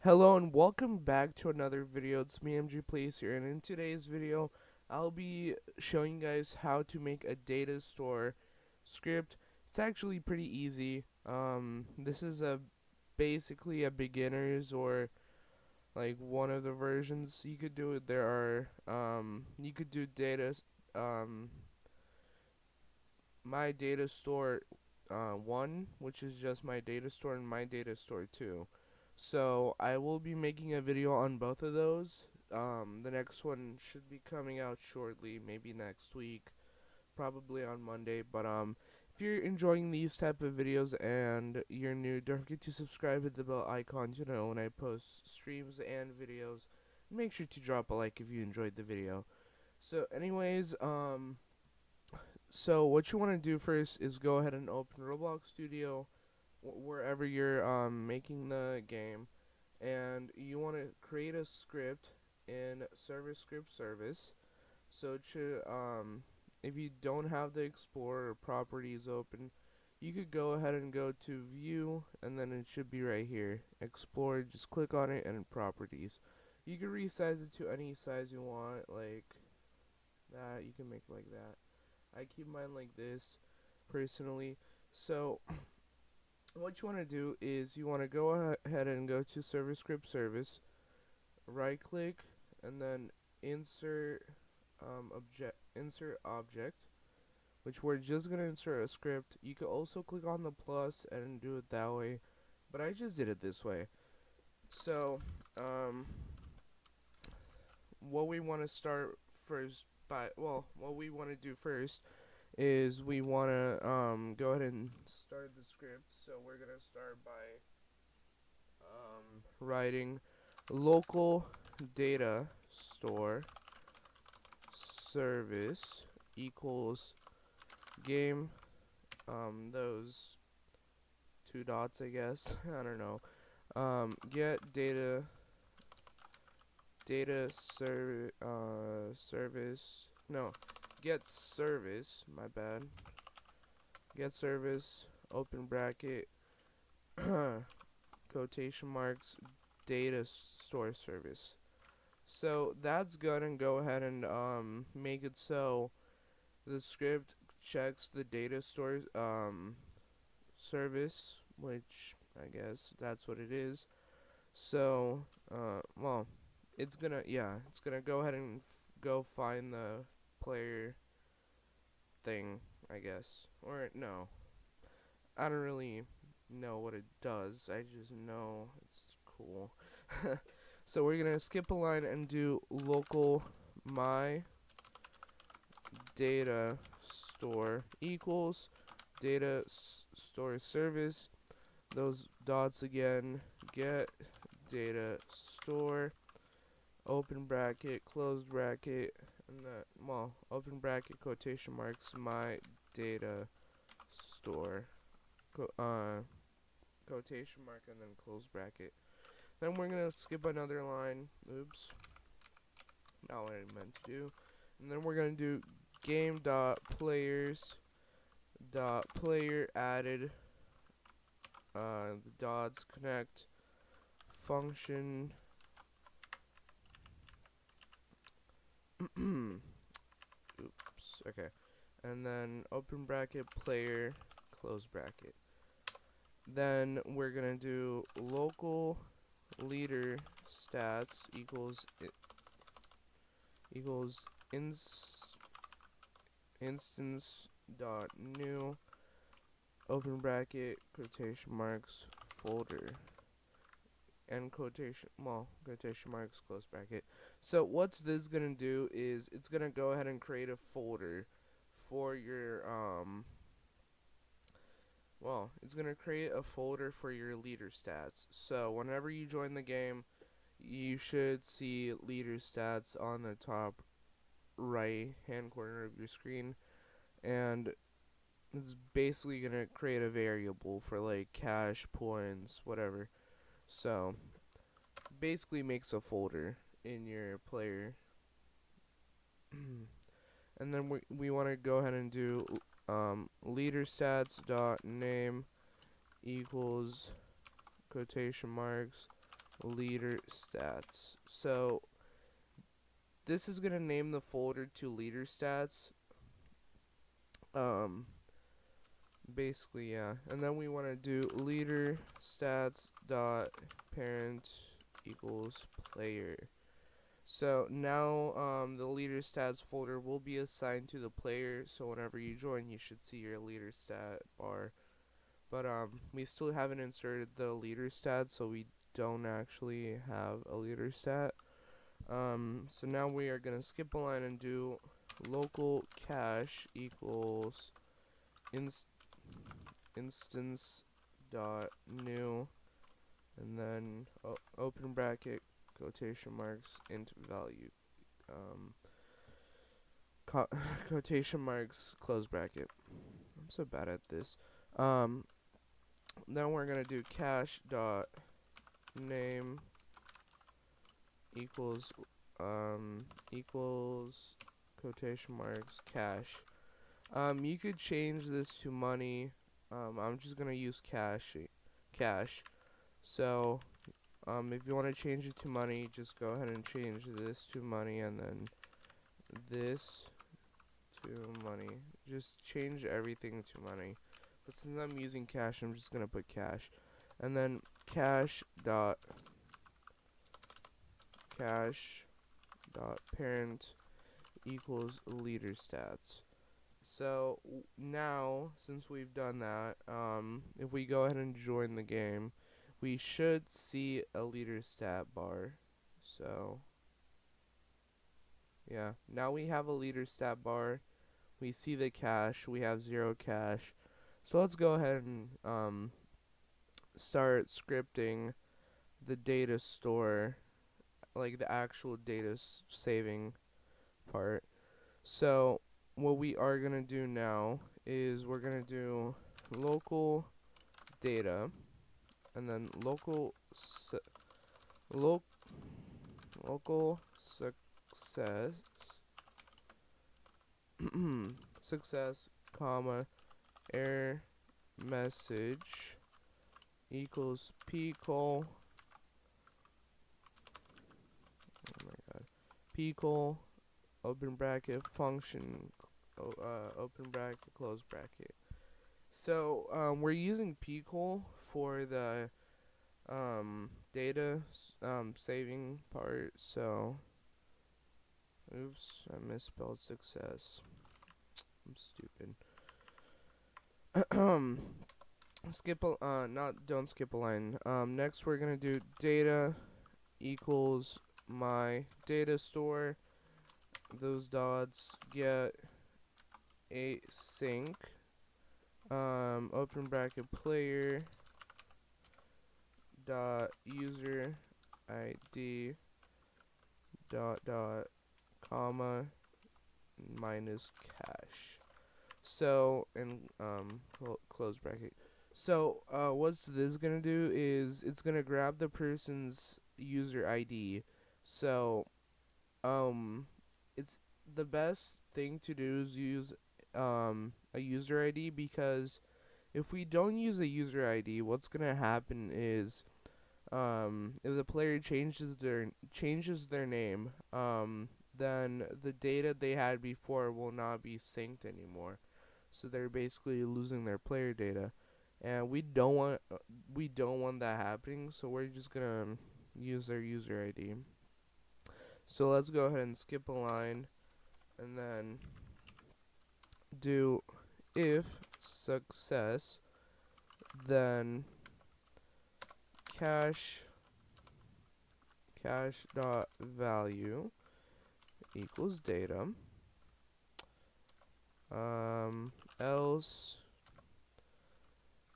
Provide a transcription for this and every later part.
Hello and welcome back to another video. It's me, MG Plays here, and in today's video, I'll be showing you guys how to make a data store script. It's actually pretty easy. This is basically a beginner's or like one of the versions you could do it. There are you could do um my data store 1, which is just my data store, and my data store 2. So I will be making a video on both of those. The next one should be coming out shortly, maybe next week, probably on Monday. But if you're enjoying these type of videos and you're new, don't forget to subscribe, hit the bell icon to know when I post streams and videos. Make sure to drop a like if you enjoyed the video. So anyways, so what you want to do first is go ahead and open Roblox Studio wherever you're making the game, and you want to create a script in server script service. So it should, if you don't have the Explorer properties open, you could go ahead and go to View, and then it should be right here, Explorer. Just click on it and Properties. You can resize it to any size you want, like that. You can make it like that. I keep mine like this personally. So what you want to do is you want to go ahead and go to server script service, right click, and then insert object, which we're just gonna insert a script. You could also click on the plus and do it that way, but I just did it this way. So what we want to start first what we want to do first is we want to go ahead and start the script. So we're gonna start by writing local data store service equals game, those two dots, I guess. I don't know. Get service, no, get service, my bad, get service, open bracket, quotation marks, data store service. So that's gonna go ahead and make it so the script checks the data store service, which I guess that's what it is. So well, it's gonna go ahead and go find the player thing, I guess. Or no, I don't really know what it does. I just know it's cool. So we're gonna skip a line and do local my data store equals data store service, those dots again, get data store, open bracket, close bracket, and that, well, open bracket, quotation marks, my data store, quotation mark, and then close bracket. Then we're gonna skip another line. Oops, not what I meant to do. And then we're gonna do game dot players dot player added, the dots connect function. Oops, okay. And then open bracket player, close bracket. Then we're gonna do local leader stats equals instance dot new, open bracket, quotation marks, folder, and quotation marks, close bracket. So what's this gonna do is it's gonna go ahead and create a folder for your it's gonna create a folder for your leader stats. So whenever you join the game, you should see leader stats on the top right hand corner of your screen, and it's basically gonna create a variable for like cash, points, whatever. So basically makes a folder in your player. And then we want to go ahead and do leader stats dot name equals quotation marks leader stats. So this is gonna name the folder to leader stats. Um, basically, yeah. And then we want to do leader stats dot parent equals player. So now the leader stats folder will be assigned to the player. So whenever you join, you should see your leader stat bar. But we still haven't inserted the leader stat, so we don't actually have a leader stat. So now we are gonna skip a line and do local cache equals instance dot new, and then open bracket quotation marks int value, quotation marks close bracket. I'm so bad at this. Then we're gonna do cache dot name equals equals quotation marks cache. You could change this to money. I'm just gonna use cache. So if you want to change it to money, just go ahead and change this to money, and then this to money. Just change everything to money. But since I'm using cache, I'm just gonna put cache, and then cache dot parent equals leader stats. So now, since we've done that, if we go ahead and join the game, we should see a leader stat bar. So yeah, now we have a leader stat bar. We see the cache. We have 0 cache. So let's go ahead and start scripting the data store, like the actual data saving part. So what we are gonna do now is we're gonna do local data, and then local success success, comma, error message equals pcol. Oh my god. Pcol, open bracket, function, open bracket, close bracket. So we're using pcol for the data saving part. So oops, I misspelled success. I'm stupid. Don't skip a line. Next we're gonna do data equals my data store. Those dots get async. Open bracket player dot user ID dot comma minus cache. So, and close bracket. So what's this gonna do is it's gonna grab the person's user ID. So it's the best thing to do is use a user ID, because if we don't use a user ID, what's gonna happen is if the player changes their name, then the data they had before will not be synced anymore. So they're basically losing their player data, and we don't want that happening. So we're just gonna use their user ID. So let's go ahead and skip a line, and then do if success, then cache dot value equals data, else,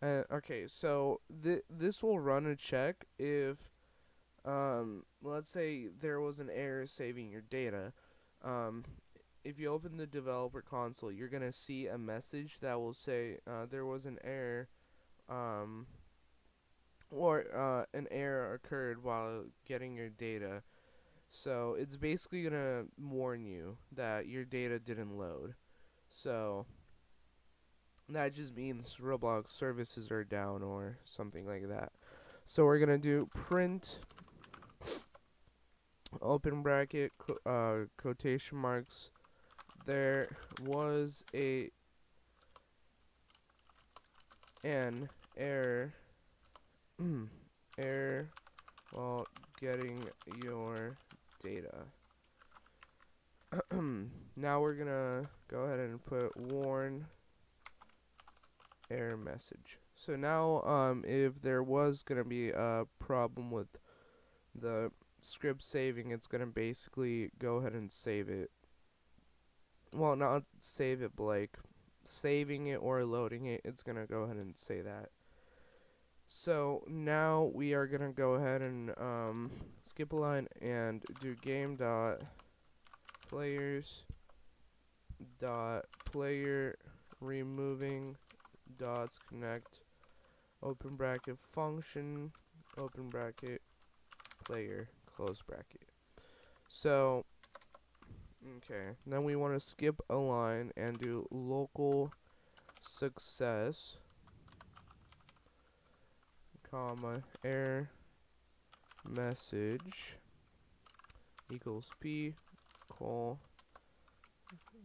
and okay, so this will run a check if let's say there was an error saving your data. If you open the developer console, you're gonna see a message that will say there was an error, or an error occurred while getting your data. So it's basically gonna warn you that your data didn't load. So that just means Roblox services are down or something like that. So we're gonna do print open bracket, quotation marks. There was an error error while getting your data. Now we're gonna go ahead and put warn error message. So now if there was gonna be a problem with the script saving, it's gonna basically go ahead and save it. Well, not save it, but like saving it or loading it, it's gonna go ahead and say that. So now we are gonna go ahead and skip a line and do game dot players dot player removing dots connect open bracket function open bracket player close bracket. So okay, then we want to skip a line and do local success comma error message equals p call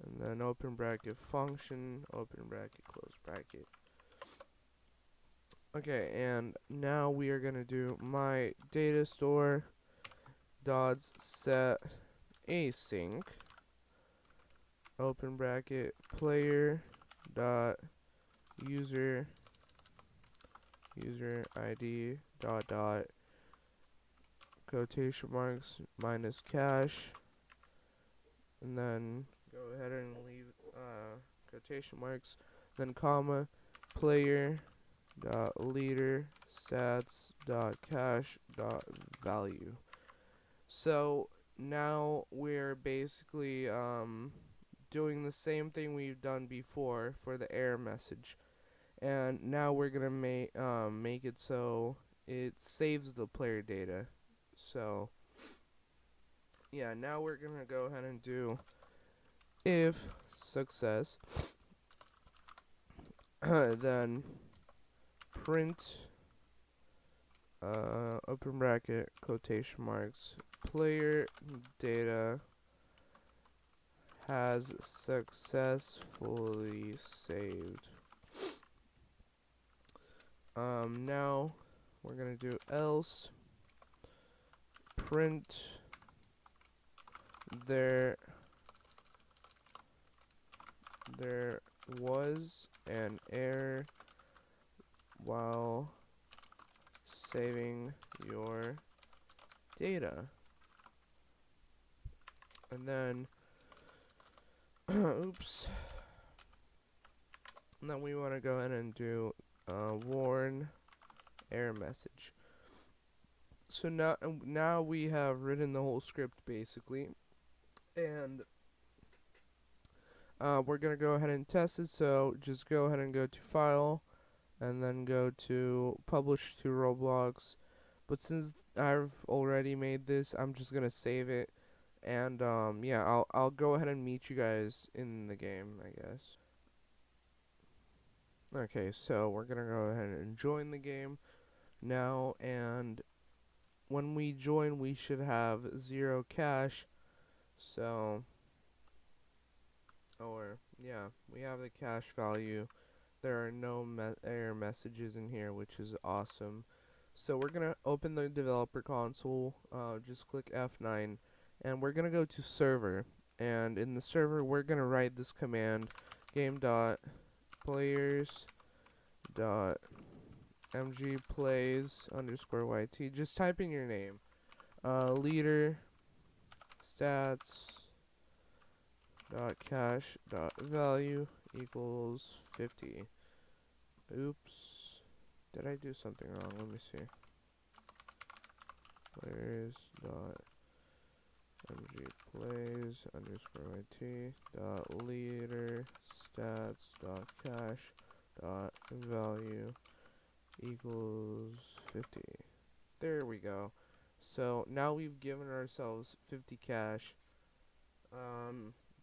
and then open bracket function open bracket close bracket. Okay, and now we are gonna do my DataStore dots set async open bracket player dot user ID dot quotation marks minus cache and then go ahead and leave quotation marks then comma player dot leader stats dot cache dot value. So now we're basically doing the same thing we've done before for the error message, and now we're gonna make it so it saves the player data. So yeah, now we're gonna go ahead and do if success then print open bracket quotation marks player data has successfully saved. Now we're gonna do else print there was an error while saving your data. And then oops. And then we want to go ahead and do warn error message. So now we have written the whole script basically, and we're gonna go ahead and test it. So just go ahead and go to file and then go to publish to Roblox. But since I've already made this, I'm just gonna save it, and yeah, I'll go ahead and meet you guys in the game, I guess. Okay, so we're gonna go ahead and join the game now, and when we join, we should have 0 cache. So, or yeah, we have the cache value. There are no error messages in here, which is awesome. So we're gonna open the developer console. Just click F9, and we're gonna go to server. And in the server, we're gonna write this command: game dot players dot mgplays underscore yt. Just type in your name. Leader stats dot cache dot value equals 50. Oops, did I do something wrong? Let me see. Players dot mgplays underscore yt dot leader stats dot cache dot value equals 50. There we go. So now we've given ourselves 50 cache.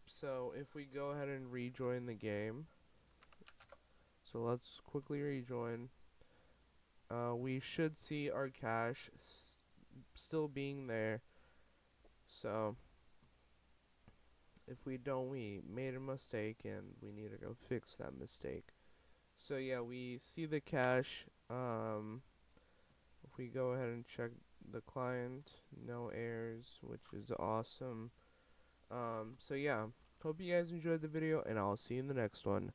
So if we go ahead and rejoin the game, so let's quickly rejoin. We should see our cache still being there, So if we don't, we made a mistake and we need to go fix that mistake. So yeah, we see the cache. If we go ahead and check the client, no errors, which is awesome. So yeah, hope you guys enjoyed the video, and I'll see you in the next one.